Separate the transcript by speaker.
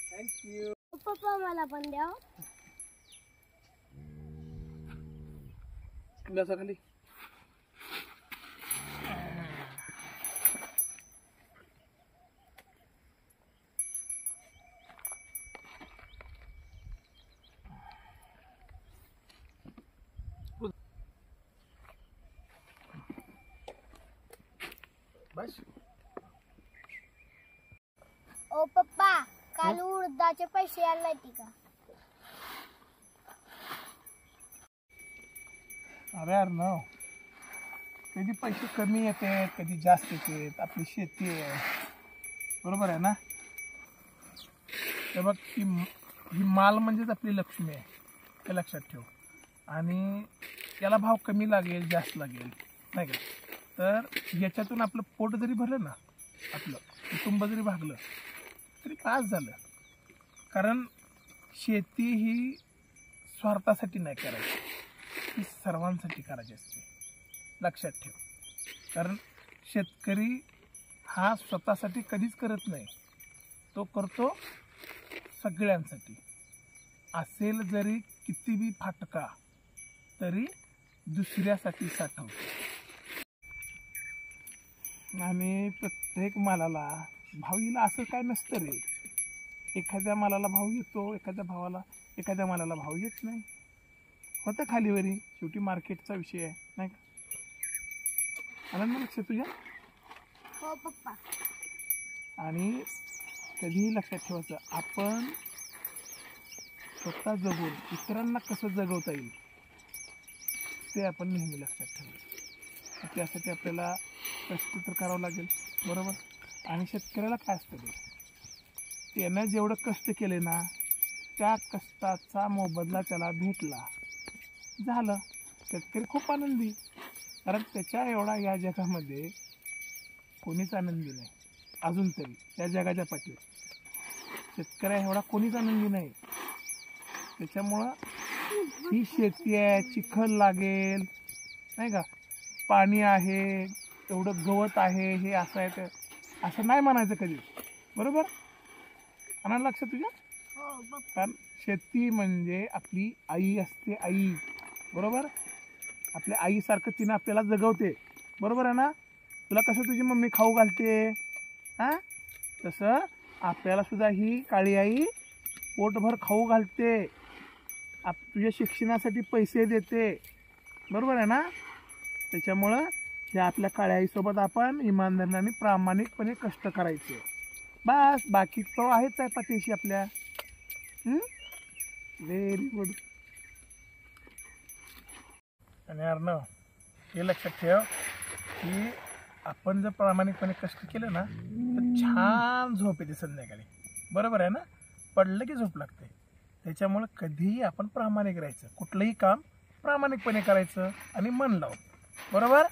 Speaker 1: Thank you
Speaker 2: पप्पा मला पण द्या.
Speaker 1: बसा खाली. बस.
Speaker 2: ओ पप्पा, काल उडदाचे पैसे आले नाहीत का?
Speaker 1: अरे यार ना, कधी पैसे कमी येतात कधी जास्त येतात. आपली शेती आहे, बरोबर आहे ना. तर बघ ही माल म्हणजेच आपली लक्ष्मी आहे, हे लक्षात ठेव. आणि याला भाव कमी लागेल जास्त लागेल नाही का, तर याच्यातून आपलं पोट जरी भरलं ना, आपलं कुटुंब जरी भागलं तरी पास झालं. कारण शेती ही स्वार्थासाठी नाही करायची, ही सर्वांसाठी करायची असते, लक्षात ठेव. कारण शेतकरी हा स्वतःसाठी कधीच करत नाही, तो करतो सगळ्यांसाठी. असेल जरी किती बी फाटका तरी दुसऱ्यासाठी साठवतो. आणि प्रत्येक मालाला भाव येईल असं काय नसतं रे. एखाद्या मालाला भाव येतो, एखाद्या मालाला भाव येत नाही. होतं खालीवरी, शेवटी मार्केटचा विषय आहे नाही का. आनंद लक्ष तुझ्या.
Speaker 2: हो पप्पा.
Speaker 1: आणि कधीही लक्षात ठेवायचं, आपण स्वतः जगून इतरांना कसं जगवता येईल ते आपण नेहमी लक्षात ठेवायचं. त्यासाठी आपल्याला कष्ट तर करावं लागेल, बरोबर. आणि शेतकऱ्याला काय असतं ते, त्यानं जेवढं कष्ट केले ना त्या कष्टाचा मोबदला त्याला भेटला, झालं. शेतकरी खूप आनंदी. कारण त्याच्या एवढा या जगामध्ये कोणीच आनंदी नाही अजून तरी. या जगाच्या पाठीवर शेतकऱ्या एवढा कोणीच आनंदी नाही. त्याच्यामुळं ही शेती आहे, चिखल लागेल नाही का, पाणी आहे, एवढं गवत आहे, हे असं आहे ते असं नाही म्हणायचं कधी, बरोबर. आणायला लक्षात तुझ्या. कारण शेती म्हणजे आपली आई असते, आई, बरोबर. आपल्या आईसारखं तिनं आपल्याला जगवते, बरोबर आहे ना. तुला कसं तुझी मम्मी खाऊ घालते हां, तसं आपल्याला सुद्धा ही काळी आई पोटभर खाऊ घालते, तुझ्या शिक्षणासाठी पैसे देते, बरोबर आहे ना. त्याच्यामुळं या आपल्या काळ्या आईसोबत आपण इमानदारीने प्रामाणिकपणे कष्ट करायचे, बस. बाकी तो आहेच आहे पाठीशी आपल्या. Very good. आणि अर्णव, हे लक्षात ठेव की आपण जर प्रामाणिकपणे कष्ट केलं ना तर छान झोप येते संध्याकाळी, बरोबर आहे ना. पडलं की झोप लागते. त्याच्यामुळं कधीही आपण प्रामाणिक राहायचं, कुठलंही काम प्रामाणिकपणे करायचं आणि मन लावून, बरोबर.